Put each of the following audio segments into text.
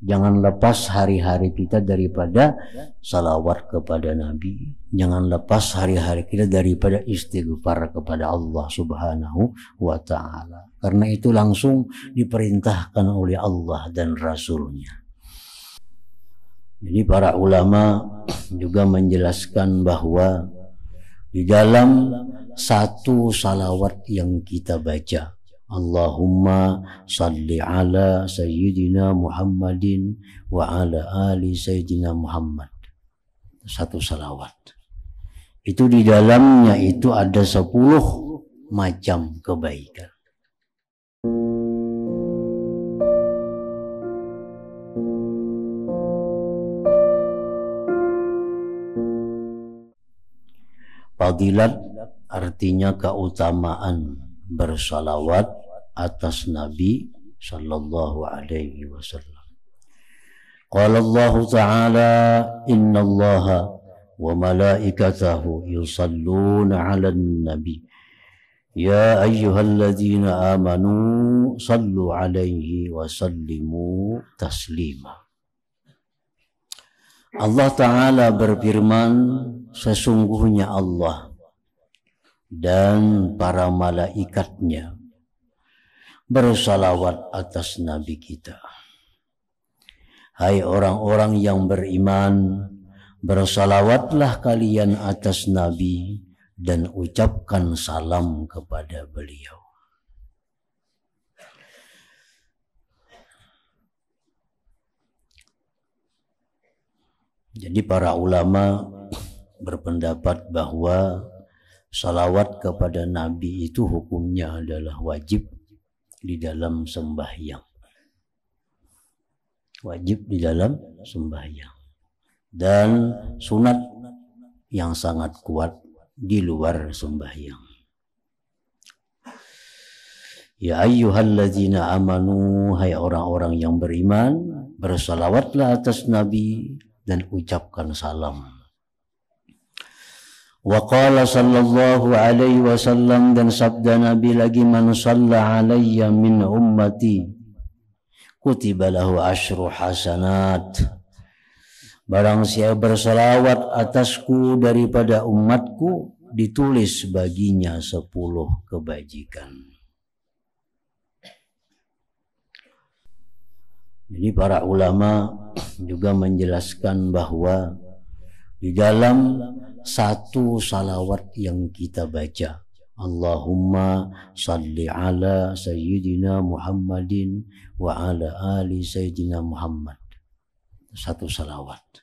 Jangan lepas hari-hari kita daripada salawat kepada Nabi. Jangan lepas hari-hari kita daripada istighfar kepada Allah Subhanahu wa ta'ala. Karena itu langsung diperintahkan oleh Allah dan Rasulnya. Jadi para ulama juga menjelaskan bahwa di dalam satu salawat yang kita baca, Allahumma salli ala Sayyidina Muhammadin wa ala ali Sayyidina Muhammad. Satu salawat. Itu di dalamnya itu ada 10 macam kebaikan. Fadilat artinya keutamaan bersalawat atas Nabi sallallahu alaihi wasallam. Qala Allah Ta'ala innallaha wa malaikatahu yusalluna 'alan nabi ya ayyuhalladzina amanu sallu 'alaihi wa sallimu taslima. Allah Ta'ala berfirman, sesungguhnya Allah dan para malaikatnya bersalawat atas Nabi kita. Hai orang-orang yang beriman, bersalawatlah kalian atas Nabi dan ucapkan salam kepada beliau. Jadi para ulama berpendapat bahwa salawat kepada Nabi itu hukumnya adalah wajib di dalam sembahyang. Wajib di dalam sembahyang. Dan sunat yang sangat kuat di luar sembahyang. Ya ayyuhalladzina amanu, hai orang-orang yang beriman, bersalawatlah atas Nabi dan ucapkan salam. Wa qala sallallahu alaihi wasallam, dan sabda Nabi lagi, man shalla alayya min ummati kutiba lahu asyru hasanat. Barang siapa bersalawat atasku daripada umatku, ditulis baginya 10 kebajikan. Jadi para ulama juga menjelaskan bahwa di dalam satu salawat yang kita baca, Allahumma salli ala Sayyidina Muhammadin wa ala ali Sayyidina Muhammad. Satu salawat.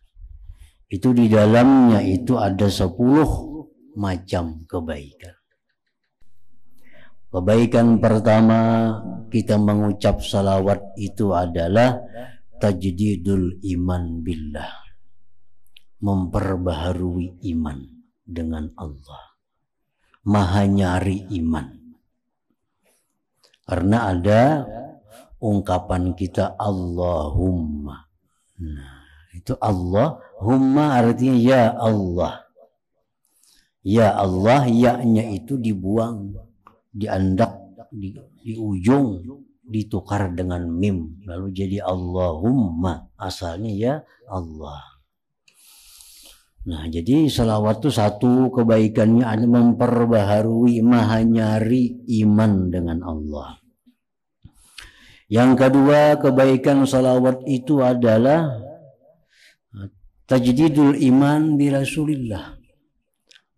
Itu di dalamnya itu ada 10 macam kebaikan. Kebaikan pertama kita mengucap salawat itu adalah tajdidul iman billah, memperbaharui iman dengan Allah, maha nyari iman. Karena ada ungkapan kita Allahumma. Nah, itu Allahumma artinya ya Allah. Ya Allah, ya-nya itu dibuang, diandak di ujung, ditukar dengan mim, lalu jadi Allahumma, asalnya ya Allah. Nah, jadi salawat itu satu kebaikannya ada memperbaharui, maha nyari iman dengan Allah. Yang kedua kebaikan salawat itu adalah tajdidul iman bi Rasulillah,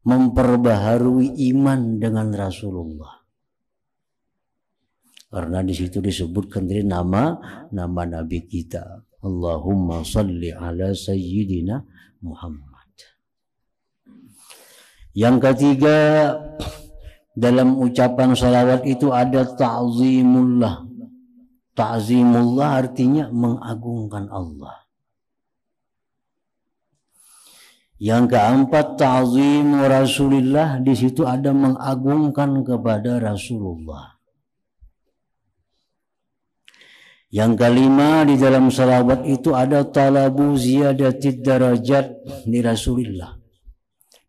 memperbaharui iman dengan Rasulullah. Karena di situ disebutkan dari nama Nabi kita, Allahumma salli ala Sayyidina Muhammad. Yang ketiga, dalam ucapan salawat itu ada ta'zimullah. Ta'zimullah artinya mengagungkan Allah. Yang keempat, ta'zim Rasulillah, di situ ada mengagungkan kepada Rasulullah. Yang kelima, di dalam salawat itu ada talabu ziyadatid darajat di Rasulillah.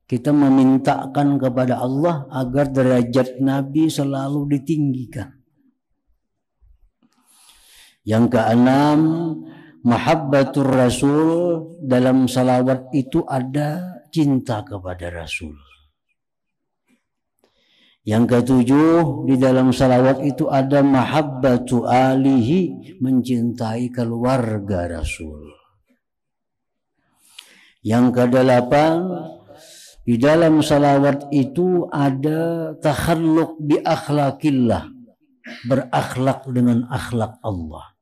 Kita memintakan kepada Allah agar derajat Nabi selalu ditinggikan. Yang keenam, mahabbatur Rasul, dalam salawat itu ada cinta kepada Rasul. Yang ketujuh, di dalam salawat itu ada mahabbatu alihi, mencintai keluarga Rasul. Yang kedelapan, di dalam salawat itu ada takhalluq bi akhlaqillah, berakhlak dengan akhlak Allah.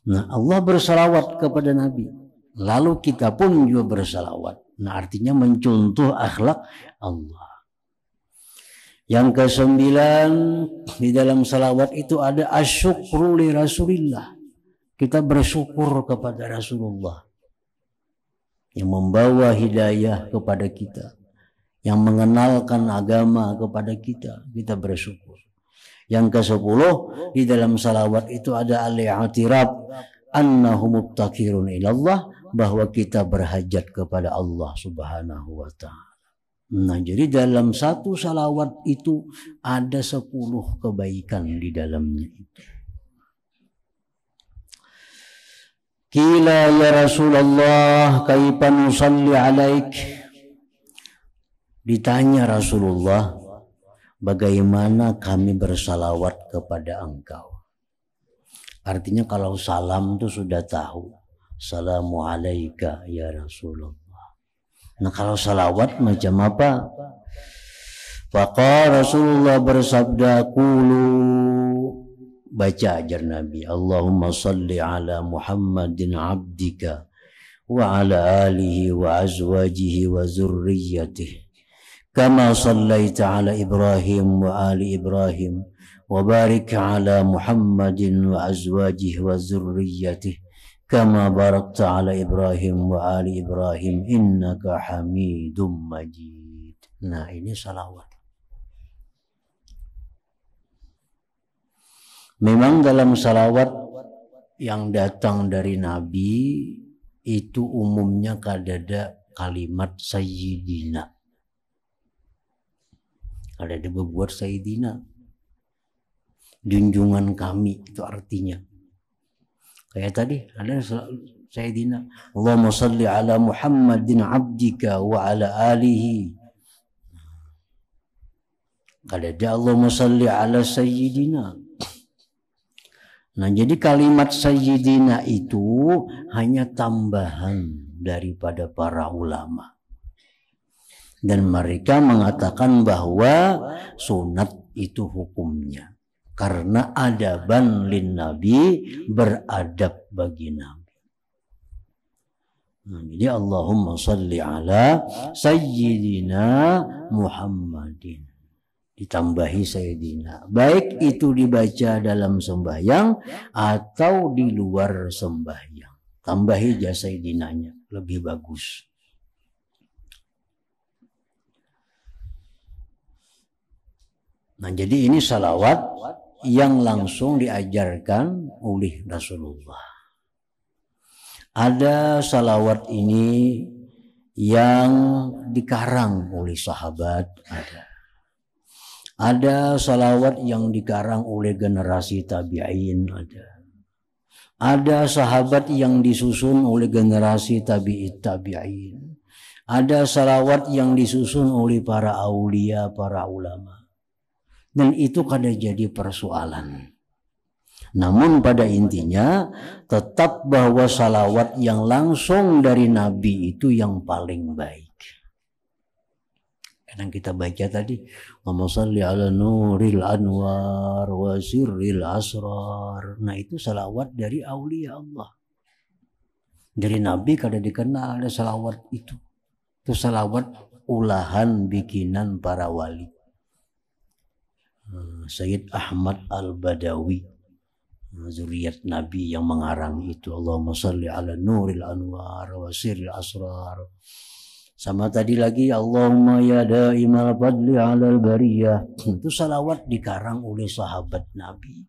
Nah, Allah bersalawat kepada Nabi, lalu kita pun juga bersalawat. Nah, artinya mencontoh akhlak Allah. Yang kesembilan, di dalam salawat itu ada asyukru li Rasulillah. Kita bersyukur kepada Rasulullah yang membawa hidayah kepada kita, yang mengenalkan agama kepada kita, kita bersyukur. Yang ke-10, di dalam salawat itu ada al-i'tirab annahu mubtakirun ilallah, bahwa kita berhajat kepada Allah Subhanahu wa ta'ala. Nah, jadi dalam satu salawat itu ada 10 kebaikan di dalamnya itu. Qila ya Rasulullah kaifa nusalli alaik. Ditanya Rasulullah, bagaimana kami bersalawat kepada engkau. Artinya kalau salam itu sudah tahu, Assalamu alaika ya Rasulullah. Nah, kalau salawat macam apa? Maka Rasulullah bersabda, qulu, baca ajar Nabi, Allahumma salli ala Muhammadin abdika wa ala alihi wa azwajihi wa zurriyyatihi kama sallaita ala Ibrahim wa ali Ibrahim wa barik ala Muhammadin wa azwajihi wa zurriyyatihi kama barakta ala Ibrahim wa ali Ibrahim innaka hamidum majid. Nah, ini salawat. Memang dalam salawat yang datang dari Nabi itu umumnya ada kalimat Sayyidina. Ada berbuat Sayyidina, junjungan kami, itu artinya. Kayak tadi ada Sayyidina, Allahumma salli ala Muhammadin abdika wa ala alihi. Ada Allahumma salli ala Sayyidina. Nah, jadi kalimat Sayyidina itu hanya tambahan daripada para ulama. Dan mereka mengatakan bahwa sunat itu hukumnya. Karena adaban lin Nabi, beradab bagi Nabi. Nah, jadi Allahumma salli ala Sayyidina Muhammadin. Ditambahi Sayyidina. Baik itu dibaca dalam sembahyang atau di luar sembahyang. Tambahi aja Sayyidinanya, lebih bagus. Nah, jadi ini salawat yang langsung diajarkan oleh Rasulullah. Ada salawat ini yang dikarang oleh sahabat, ada salawat yang dikarang oleh generasi tabi'in, ada sahabat yang disusun oleh generasi tabi'in, ada salawat yang disusun oleh para aulia, para ulama. Dan itu kadang jadi persoalan. Namun pada intinya tetap bahwa salawat yang langsung dari Nabi itu yang paling baik. Kadang kita baca tadi, Allahumma shalli ala nuril anwar wa sirril asrar. Nah, itu salawat dari aulia Allah. Dari Nabi kadang dikenal ada salawat itu. Itu salawat ulahan bikinan para wali. Sayyid Ahmad Al-Badawi, zuriat Nabi yang mengarang itu. Allahumma salli ala nuril anwar wa sirril asrar. Sama tadi lagi, Allahumma ya daimal fadli alal bariyah. Itu salawat dikarang oleh sahabat Nabi.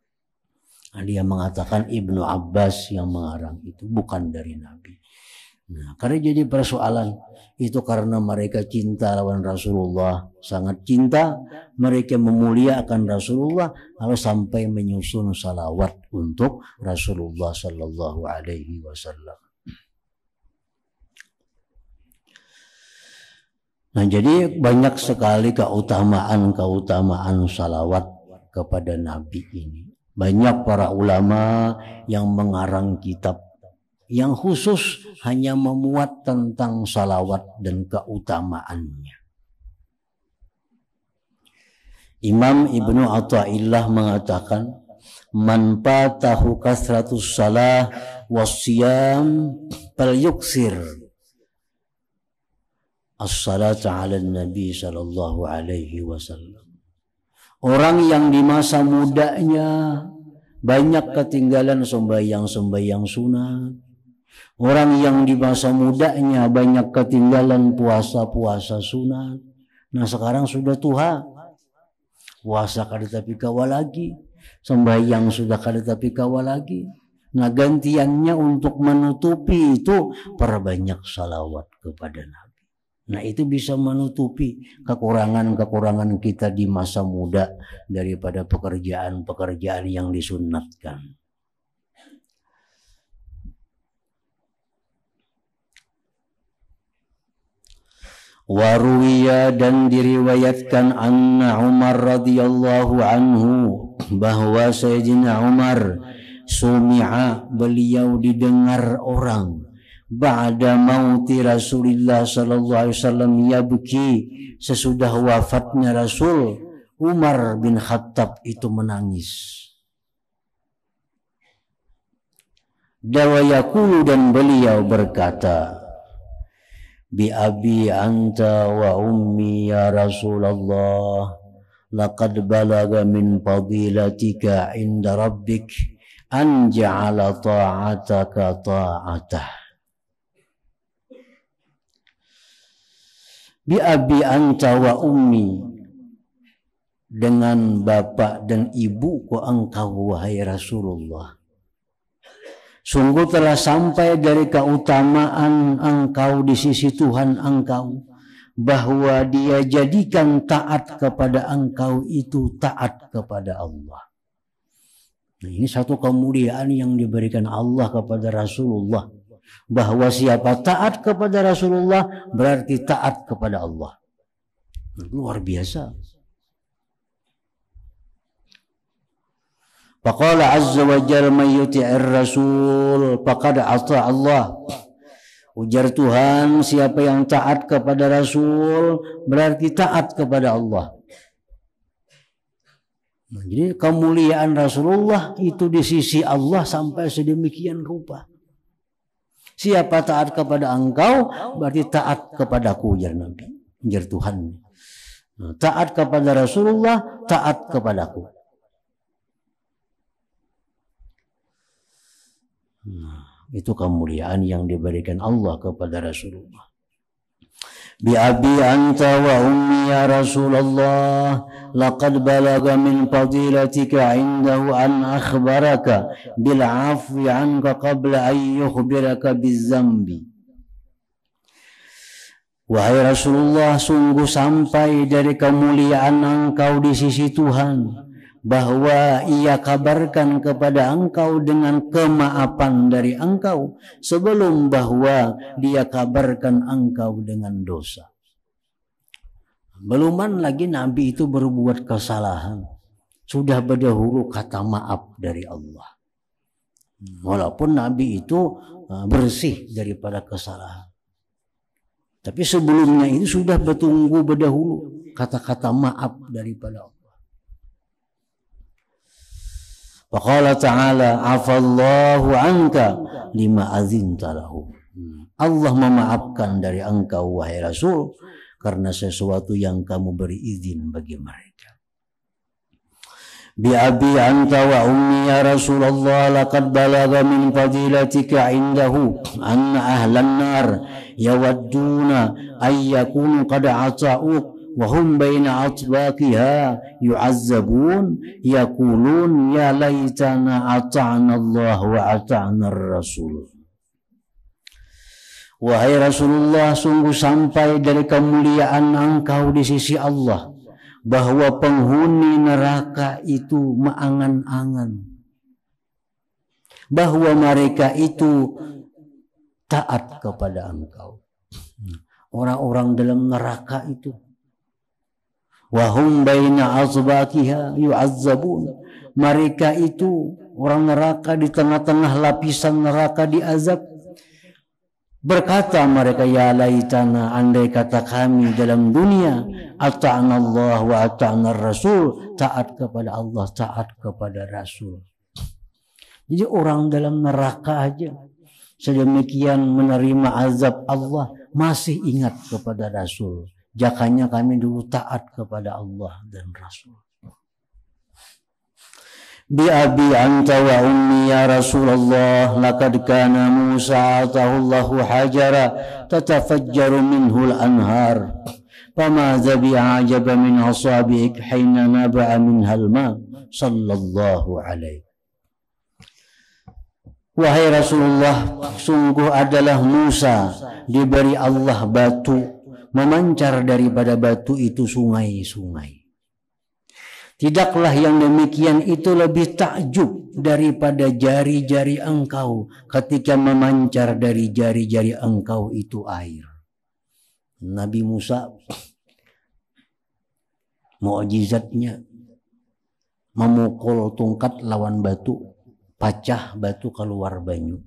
Dia mengatakan Ibnu Abbas yang mengarang itu, bukan dari Nabi. Nah, karena jadi persoalan itu karena mereka cinta lawan Rasulullah, sangat cinta, mereka memuliakan Rasulullah, lalu sampai menyusun salawat untuk Rasulullah Sallallahu Alaihi Wasallam. Nah, jadi banyak sekali keutamaan salawat kepada Nabi ini. Banyak para ulama yang mengarang kitab yang khusus hanya memuat tentang salawat dan keutamaannya. Imam Ibnu Athaillah mengatakan, man fatahu kasratus salah wasyam falyuksir as-salatu ala nabi sallallahu alaihi wasallam. Orang yang di masa mudanya banyak ketinggalan sembahyang sunat. Orang yang di masa mudanya banyak ketinggalan puasa sunat. Nah, sekarang sudah tua. Puasa kada tapi kawal lagi. Sembahyang sudah kada tapi kawal lagi. Nah, gantiannya untuk menutupi itu perbanyak salawat kepada Nabi. Nah, itu bisa menutupi kekurangan-kekurangan kita di masa muda daripada pekerjaan-pekerjaan yang disunatkan. Waruwiya dan diriwayatkan anna Umar radhiyallahu anhu bahwa Sayyidina Umar sumi'a, beliau didengar orang ba'da mauti Rasulullah sallallahu alaihi wasallam yabki, sesudah wafatnya Rasul, Umar bin Khattab itu menangis. Dawayakulu, dan beliau berkata, bi abi anta wa ummi ya Rasulullah, laqad balaga min fadilatika inda rabbik an ja'ala ta'ataka ta'atah. Bi abi anta wa ummi, dengan bapak dan ibuku engkau wahai Rasulullah. Sungguh telah sampai dari keutamaan engkau di sisi Tuhan engkau, bahwa dia jadikan taat kepada engkau itu taat kepada Allah. Nah, ini satu kemuliaan yang diberikan Allah kepada Rasulullah, bahwa siapa taat kepada Rasulullah berarti taat kepada Allah. Luar biasa. Faqala azza wa jalla may yuti'ir rasul faqad ata Allah. Ujar Tuhan, siapa yang taat kepada Rasul berarti taat kepada Allah. Nah, jadi kemuliaan Rasulullah itu di sisi Allah sampai sedemikian rupa. Siapa taat kepada engkau berarti taat kepadaku, ujar Nabi, ujar Tuhan. Nah, taat kepada Rasulullah, taat kepadaku. Nah, itu kemuliaan yang diberikan Allah kepada Rasulullah. Bi abi anta wa ummi ya Rasulullah, laqad balaga min fadilatika indahu an akhbaraka bil afwi anka qabla an yukhbiraka bizzambi. Wahai Rasulullah, sungguh sampai dari kemuliaan engkau di sisi Tuhan, bahwa ia kabarkan kepada engkau dengan kemaafan dari engkau sebelum bahwa dia kabarkan engkau dengan dosa. Beluman lagi Nabi itu berbuat kesalahan, sudah berdahulu kata maaf dari Allah. Walaupun Nabi itu bersih daripada kesalahan, tapi sebelumnya itu sudah bertunggu berdahulu kata-kata maaf daripada Allah. Faqala ta'ala afallahu anka lima azinta lahu. Allah memaafkan dari engkau wahai Rasul karena sesuatu yang kamu beri izin bagi mereka. Bi abi anta wa ummi ya Rasulullah, laqad balaga min fadilatika indahu anna ahlan nar yawadduna ay yakunu qad ata'uk wahum baina atbaqiha yu'azzabun yaqulun ya laitana ata'na Allah wa ata'na ar-rasul. Wahai Rasulullah, sungguh sampai dari kemuliaan engkau di sisi Allah bahwa penghuni neraka itu mengangan-angan bahwa mereka itu taat kepada engkau. Orang-orang dalam neraka itu, wahum baina azbakiha yu'azzabun, mereka itu orang neraka di tengah-tengah lapisan neraka diazab. Berkata mereka, ya laitana, andai kata kami dalam dunia ata'na Allah wa ata'na Rasul, taat kepada Allah, taat kepada Rasul. Jadi orang dalam neraka aja sedemikian menerima azab Allah masih ingat kepada Rasul. Jakanya kami dulu taat kepada Allah dan Rasul. Bi abi anta wa ummi ya Rasulullah, laqad kana Musa atahu Allahu hajara tatafajjaru minhu al-anhar fama zabi ajaba min asabi'ik hina naba'a minha al-ma sallallahu alaihi. Wahai Rasulullah, sungguh adalah Musa diberi Allah batu, memancar daripada batu itu sungai-sungai. Tidaklah yang demikian itu lebih takjub daripada jari-jari engkau ketika memancar dari jari-jari engkau itu air. Nabi Musa mukjizatnya memukul tongkat lawan batu, pecah batu keluar banyu.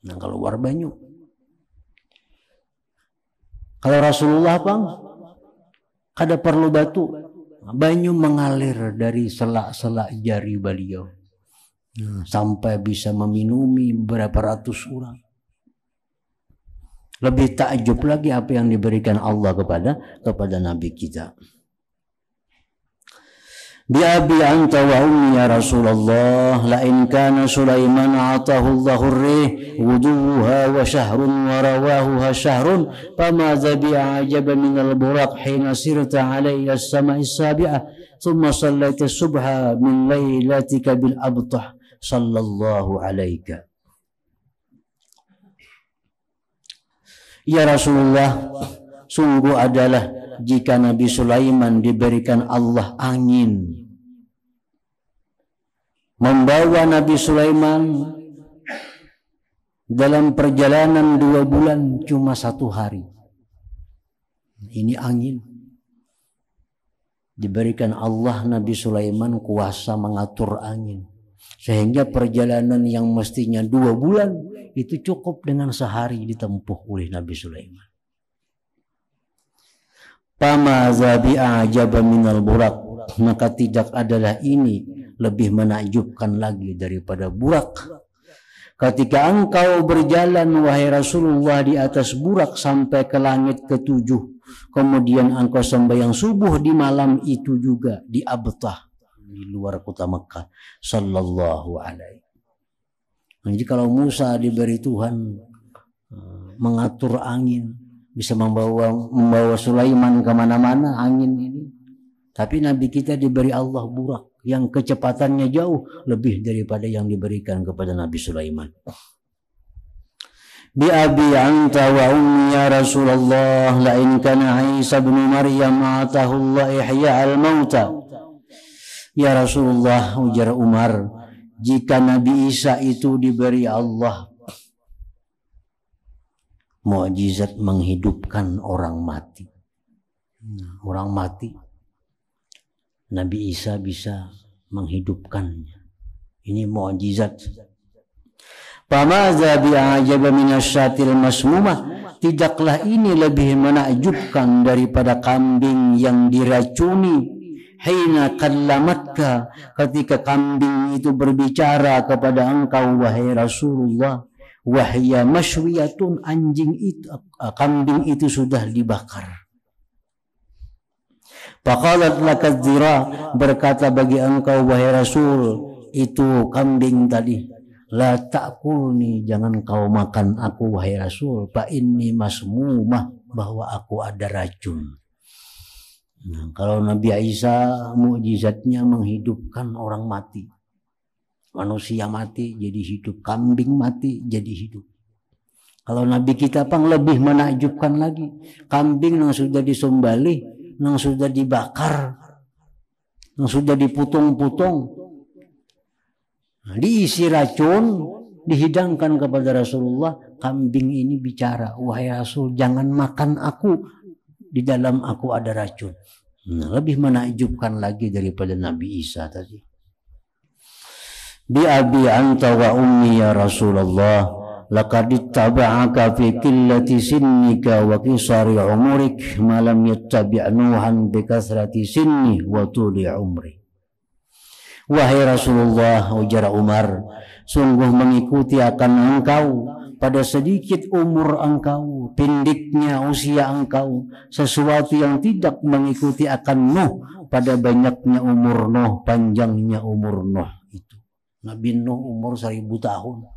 Nah, keluar banyu. Kalau Rasulullah bang, kada perlu batu. Banyu mengalir dari selak-selak jari beliau sampai bisa meminumi berapa ratus orang. Lebih takjub lagi apa yang diberikan Allah kepada Nabi kita. Bi abi anta wa ummi ya Rasulullah, la in kana Sulaiman atahu Allahu ar-rih wuduha wa shahrun wa rawahuha shahrun fama zabi ajaba min al-buraq hina sirta alayya as-sama'i as-sabi'ah thumma sallaita subha min laylatika bil abtah sallallahu alayka. Ya Rasulullah, sungguh adalah jika Nabi Sulaiman diberikan Allah angin, membawa Nabi Sulaiman dalam perjalanan 2 bulan cuma 1 hari. Ini angin. Diberikan Allah Nabi Sulaiman kuasa mengatur angin. Sehingga perjalanan yang mestinya 2 bulan itu cukup dengan sehari ditempuh oleh Nabi Sulaiman. Fama zabi ajaba minal buraq, maka tidak adalah ini lebih menakjubkan lagi daripada burak. Ketika engkau berjalan wahai Rasulullah di atas burak sampai ke langit ke-7, kemudian engkau sembahyang subuh di malam itu juga di Abtah, di luar kota Mekah sallallahu alaihi. Jadi kalau Musa diberi Tuhan mengatur angin, bisa membawa Sulaiman kemana-mana angin ini. Tapi Nabi kita diberi Allah burak yang kecepatannya jauh lebih daripada yang diberikan kepada Nabi Sulaiman. Bi abi anta wa ummi ya Rasulullah, la in kana Isa bin Maryam atahu Allah ihya al-mauta. Ya Rasulullah, ujar Umar, jika Nabi Isa itu diberi Allah mukjizat menghidupkan orang mati. Orang mati, Nabi Isa bisa menghidupkannya. Ini mukjizat. Famaza bi'ajaba minasyatil masmumah, tidaklah ini lebih menakjubkan daripada kambing yang diracuni. Hina kallamatka, ketika kambing itu berbicara kepada engkau wahai Rasulullah. Wahya masywiyatun, anjing itu, kambing itu sudah dibakar. Faqalat laka dzira, berkata bagi engkau wahai Rasul itu kambing tadi, la ta'kulni, jangan kau makan aku wahai Rasul, fa inni masmumah, bahwa aku ada racun. Nah, kalau Nabi Isa mukjizatnya menghidupkan orang mati. Manusia mati jadi hidup, kambing mati jadi hidup. Kalau Nabi kita pang lebih menakjubkan lagi. Kambing yang sudah disembelih, yang sudah dibakar, yang sudah diputung-putung, diisi racun, dihidangkan kepada Rasulullah. Kambing ini bicara, wahai Rasul, jangan makan aku, di dalam aku ada racun. Lebih menakjubkan lagi daripada Nabi Isa tadi. Bi abi anta wa ummi ya Rasulullah, laqad ittaba'aka fi qillati sinnika wa qisari umurik ma lam yattabi' nuhan bi kasrati sinni wa tuli umri. Wahai Rasulullah, ujar Umar, sungguh mengikuti akan engkau pada sedikit umur engkau, pendeknya usia engkau, sesuatu yang tidak mengikuti akan Nuh pada banyaknya umur Nuh, panjangnya umur Nuh. Itu Nabi Nuh umur 1000 tahun,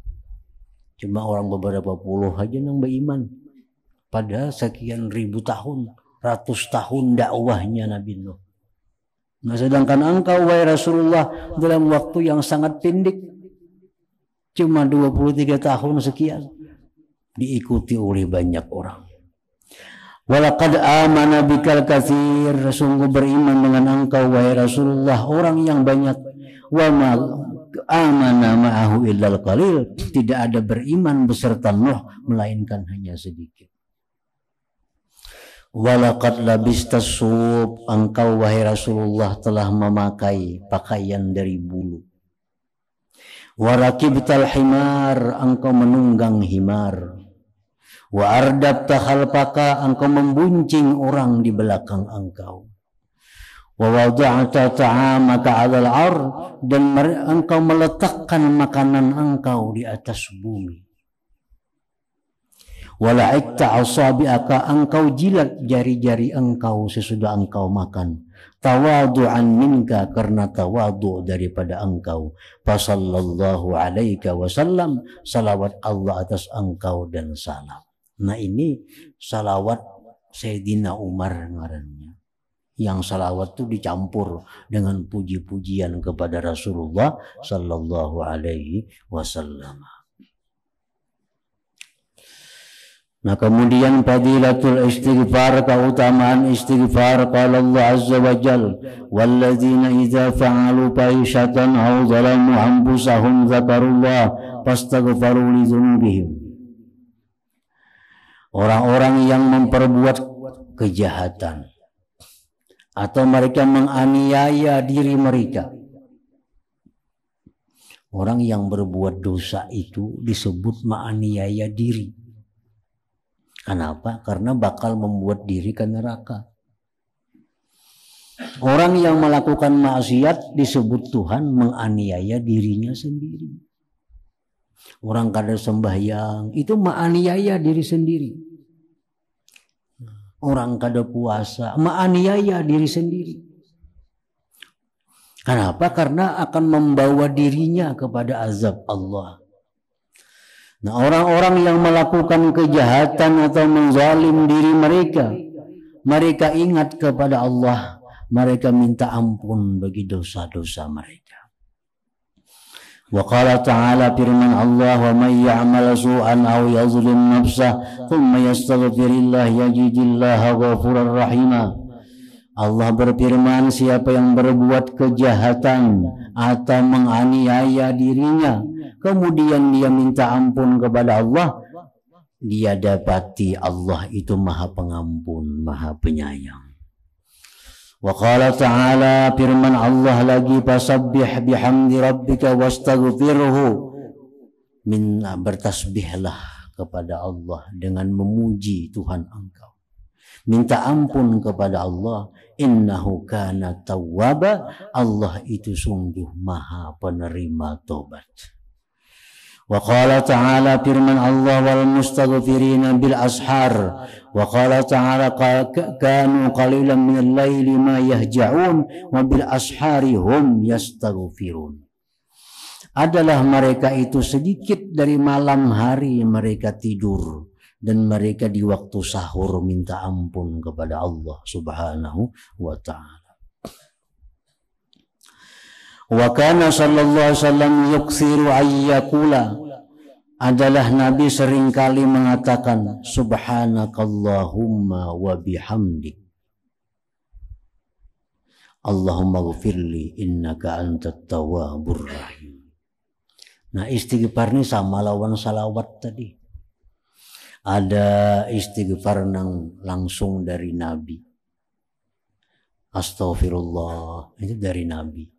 cuma orang beberapa puluh aja yang beriman. Pada sekian ribu tahun, ratus tahun dakwahnya Nabi Nuh. Nah, sedangkan engkau wahai Rasulullah dalam waktu yang sangat pendek, cuma 23 tahun sekian, diikuti oleh banyak orang. Walaqad amana bikal katsir, sungguh beriman dengan engkau wahai Rasulullah orang yang banyak. Wa ma amana ma'ahu illal qalil, tidak ada beriman beserta Nuh melainkan hanya sedikit. Walaqad labistas sub, engkau wahai Rasulullah telah memakai pakaian dari bulu. Warakibtal himar, engkau menunggang himar. Wa ardabta khalfaka, engkau membuncing orang di belakang engkau. Wa wada'ta ta'amaka 'alal 'ar, dan engkau meletakkan makanan engkau di atas bumi. Wala'ikta asabi'aka, engkau jilat jari-jari engkau sesudah engkau makan. Tawadu'an minka, karena tawadu' daripada engkau. Fasallallahu alaika wasallam, salawat Allah atas engkau dan salam. Nah, ini salawat Sayyidina Umar ngarannya. Yang salawat itu dicampur dengan puji-pujian kepada Rasulullah sallallahu alaihi wasallam. Nah, kemudian fadilatul istighfar, keutamaan istighfar. Qala Allah azza wa jalla, walladzina idza fa'alu fahishatan aw zalamu anfusahum dzakarullah fastaghfaru li dzunubihim. Orang-orang yang memperbuat kejahatan atau mereka menganiaya diri mereka. Orang yang berbuat dosa itu disebut menganiaya diri. Kenapa? Karena bakal membuat diri ke neraka. Orang yang melakukan maksiat disebut Tuhan menganiaya dirinya sendiri. Orang kada sembahyang itu menganiaya diri sendiri. Orang kada puasa menganiaya diri sendiri. Kenapa? Karena akan membawa dirinya kepada azab Allah. Nah, orang-orang yang melakukan kejahatan atau menzalim diri mereka, mereka ingat kepada Allah, mereka minta ampun bagi dosa-dosa mereka. Wa qala ta'ala, firman Allah, wa may ya'mal su'an aw yazlim nafsah thumma yastaghfirillah yajidillaha ghafurar rahima. Allah berfirman, siapa yang berbuat kejahatan atau menganiaya dirinya, kemudian dia minta ampun kepada Allah, dia dapati Allah itu maha pengampun, maha penyayang. Wa qala ta'ala, firman Allah lagi, fasabbih bihamdi rabbika wastaghfirhu, bertasbihlah kepada Allah dengan memuji Tuhan engkau. Minta ampun kepada Allah, innahu kana tawwaba, Allah itu sungguh maha penerima tobat. Wa qala ta'ala, firman Allah, wal mustaghfirina bil ashar. Wa qala ta'ala, kanu qalilan minal laili ma yahja'un wa bil ashari hum yastaghfirun. Adalah mereka itu sedikit dari malam hari mereka tidur, dan mereka di waktu sahur minta ampun kepada Allah subhanahu wa ta'ala. Wa kana sallallahu alaihi wasallam yuksiru ayyakula, adalah Nabi seringkali mengatakan subhanakallahumma wa bihamdik Allahumma ghfirli innaka antat tawwabur rahim. Nah, istighfar ini sama lawan salawat tadi. Ada istighfar yang langsung dari Nabi. Astaghfirullah, itu dari Nabi.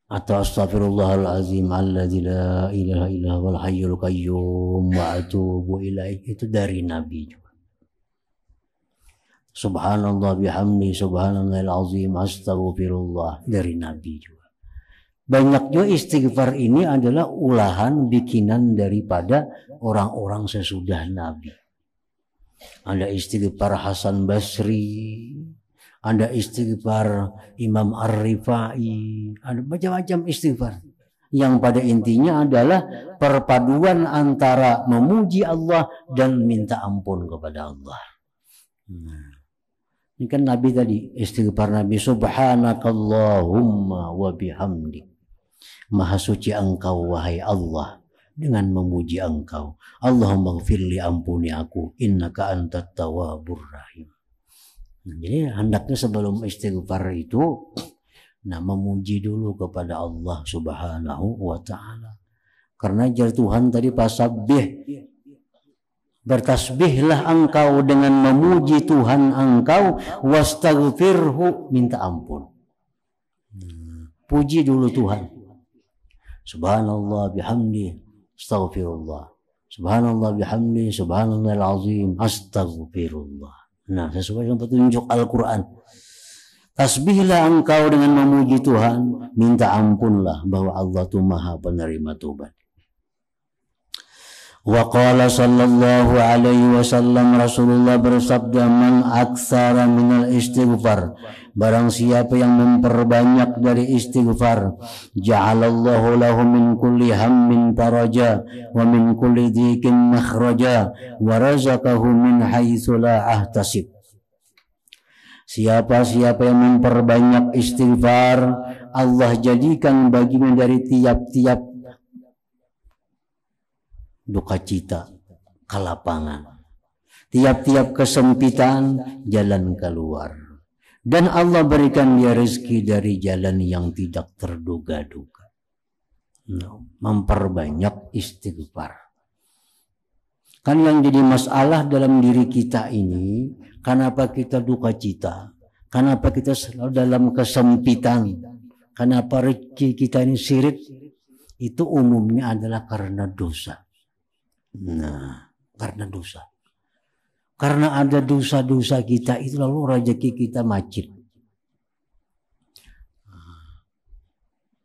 Atau astaghfirullahalazim alladzi la ilaha illa huwal hayyul qayyum wa atubu ilaih, itu dari Nabi juga. Subhanallah bihamdi subhanallahil azim astaghfirullah, dari Nabi juga. Banyak juga istighfar ini adalah ulahan bikinan daripada orang-orang sesudah Nabi. Ada istighfar Hasan Basri, ada istighfar Imam Ar-Rifai, ada macam-macam istighfar yang pada intinya adalah perpaduan antara memuji Allah dan minta ampun kepada Allah. Ini kan Nabi tadi, istighfar Nabi, subhanakallahumma wa bihamdik. Maha suci engkau wahai Allah, dengan memuji engkau. Allahumma ghfirli, ampuni aku, innaka antat tawwabur rahim. Jadi hendaknya sebelum istighfar itu, memuji dulu kepada Allah subhanahu wa ta'ala. Karena jar Tuhan tadi fasabbih, bertasbihlah engkau dengan memuji Tuhan engkau, wastaghfirhu, minta ampun. Puji dulu Tuhan. Subhanallah bihamdi, astaghfirullah. Subhanallah bihamdi, subhanallahil azim, astaghfirullah. Nah, sesuai dengan petunjuk Al-Quran. Tasbihlah engkau dengan memuji Tuhan, minta ampunlah bahwa Allah itu maha penerima taubat. Wa qala sallallahu alaihi wasallam, Rasulullah bersabda, man aktsara minal istighfar, barang siapa yang memperbanyak dari istighfar, ja'alallahu lahu min kulli hammin faraja wa min kulli dhikin makhraja wa razaqahu min haitsu la ahtasib. Siapa-siapa yang memperbanyak istighfar, Allah jadikan baginya dari tiap-tiap duka cita kelapangan, tiap-tiap kesempitan jalan keluar, dan Allah berikan dia rezeki dari jalan yang tidak terduga-duga. Memperbanyak istighfar. Kan yang jadi masalah dalam diri kita ini, kenapa kita duka cita, kenapa kita selalu dalam kesempitan, kenapa rezeki kita ini sirit, itu umumnya adalah karena dosa. Karena dosa. Karena ada dosa-dosa kita itu, lalu rezeki kita macet.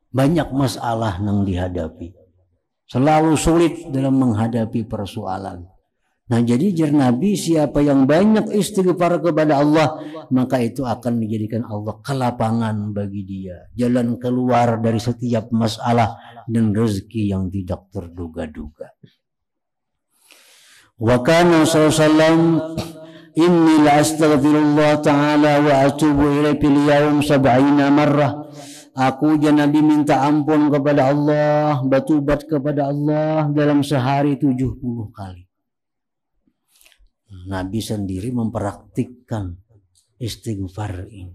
Banyak masalah yang dihadapi. Selalu sulit dalam menghadapi persoalan. Nah, jadi jar Nabi, siapa yang banyak istighfar kepada Allah, maka itu akan menjadikan Allah kelapangan bagi dia, jalan keluar dari setiap masalah dan rezeki yang tidak terduga-duga. Wa kana sallallahu inni la astaghfirullah ta'ala wa atubu ilaihi fil yawm 70 marrah. Aku dan Nabi minta ampun kepada Allah, bertobat kepada Allah dalam sehari 70 kali. Nabi sendiri mempraktikkan istighfar ini.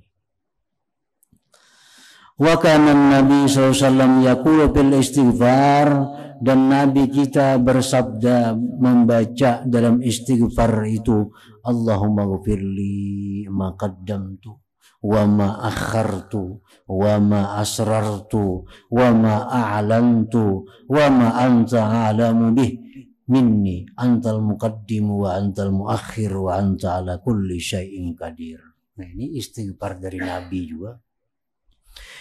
Wa kana Nabi SAW yaqulu bil istighfar, dan Nabi kita bersabda membaca dalam istighfar itu, Allahumma ghfirli ma qaddamtu wa ma akhartu wa ma asrartu wa ma a'lantu wa ma anta a'lamu bih minni antal muqaddim wa antal muakhir wa anta ala kulli syai'in qadir. Nah, ini istighfar dari Nabi juga.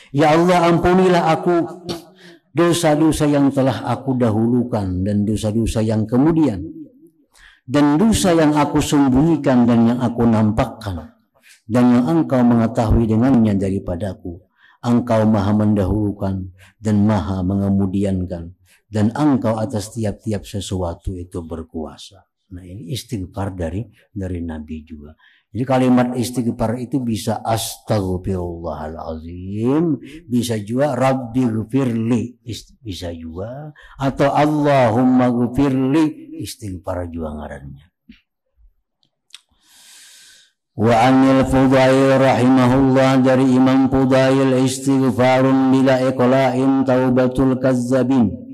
Ya Allah, ampunilah aku dosa-dosa yang telah aku dahulukan dan dosa-dosa yang kemudian, dan dosa yang aku sembunyikan dan yang aku nampakkan, dan yang engkau mengetahui dengannya daripadaku. Engkau maha mendahulukan dan maha mengemudiankan, dan engkau atas tiap-tiap sesuatu itu berkuasa. Nah, ini istighfar dari Nabi juga. Jadi kalimat istighfar itu bisa astaghfirullahalazim, bisa juga rabbighfirli, bisa juga, atau Allahumma ghfirli, istighfar juga ngarannya. Wa anil Fudail rahimahullah, dari Imam Fudail, istighfarun bila iqla'in taubatul kazzabin.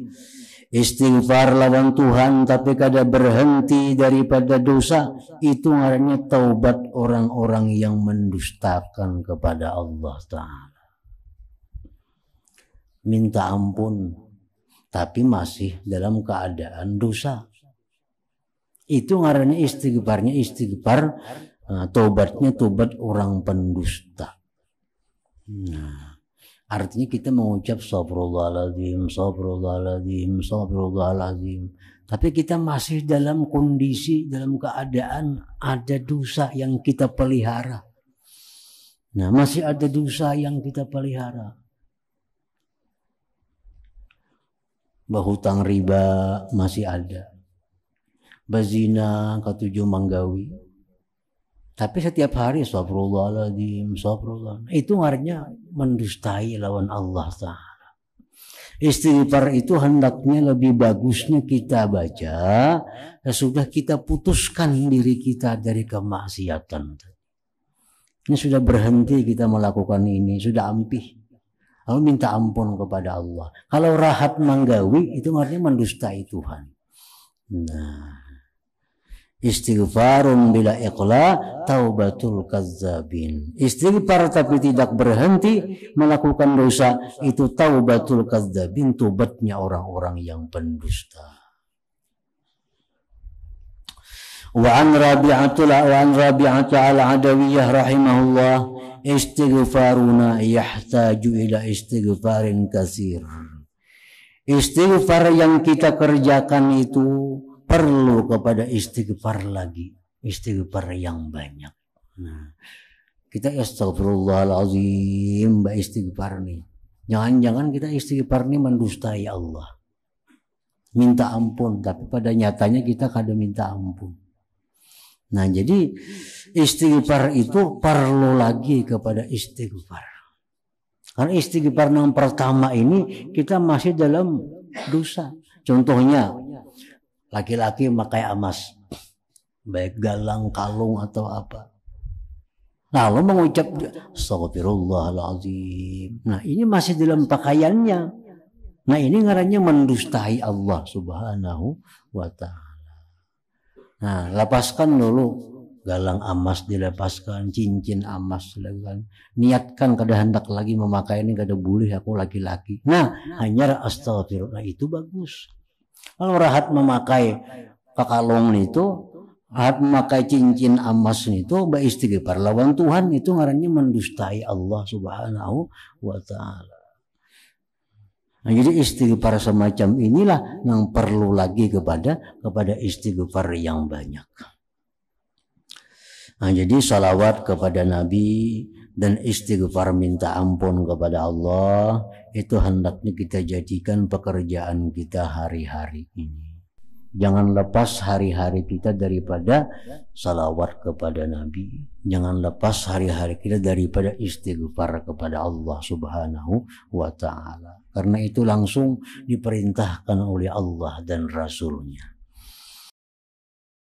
Istighfar lawan Tuhan tapi kada berhenti daripada dosa, itu ngarannya taubat orang-orang yang mendustakan kepada Allah Ta'ala. Minta ampun tapi masih dalam keadaan dosa, itu ngarannya istighfarnya istighfar, taubatnya taubat orang pendusta. Nah, artinya kita mengucap astagfirullahaladzim, astagfirullahaladzim, astagfirullahaladzim, tapi kita masih dalam kondisi, dalam keadaan ada dosa yang kita pelihara. Nah, masih ada dosa yang kita pelihara. Bahutang riba masih ada, bazina, ketujuh manggawi. Tapi setiap hari astagfirullahaladzim, astagfirullah, itu artinya mendustai lawan Allah Ta'ala. Istighfar itu hendaknya lebih bagusnya kita baca sesudah kita putuskan diri kita dari kemaksiatan. Ini sudah berhenti kita melakukan ini, sudah ampih, lalu minta ampun kepada Allah. Kalau rahat manggawi itu artinya mendustai Tuhan. Nah, istighfarun bila iqla taubatul kazzabin. Istighfar tapi tidak berhenti melakukan dosa, itu taubatul kazzabin, tobatnya orang-orang yang pendusta. Wa an Rabi'atul al-Adawiyah rahimahullah, istighfaruna yahtaju ila istighfarin katsir. Istighfar yang kita kerjakan itu perlu kepada istighfar lagi, istighfar yang banyak. Nah, kita astagfirullahalazim, mbak istighfar nih. Jangan-jangan kita istighfar nih mendustai Allah, minta ampun, tapi pada nyatanya kita kada minta ampun. Nah, jadi istighfar itu perlu lagi kepada istighfar. Karena istighfar yang pertama ini kita masih dalam dosa. Contohnya, laki-laki memakai emas, baik galang, kalung atau apa, lalu mengucap astagfirullahaladzim. Nah, ini masih dalam pakaiannya. Nah, ini ngarannya mendustai Allah Subhanahu wa Ta'ala. Nah, lepaskan dulu galang emas, dilepaskan cincin emas, dilepaskan. Niatkan kada hendak lagi memakai ini, kada boleh, aku laki-laki. Nah, hanya astagfirullah, itu bagus. Kalau rahat memakai kalung itu, rahat memakai cincin emas itu, beristighfar lawan Tuhan, itu ngarannya mendustai Allah Subhanahu wa Ta'ala. Nah, jadi istighfar semacam inilah yang perlu lagi kepada istighfar yang banyak. Nah, jadi salawat kepada Nabi dan istighfar minta ampun kepada Allah itu hendaknya kita jadikan pekerjaan kita hari-hari ini. Jangan lepas hari-hari kita daripada salawat kepada Nabi. Jangan lepas hari-hari kita daripada istighfar kepada Allah Subhanahu wa Ta'ala. Karena itu langsung diperintahkan oleh Allah dan Rasulnya.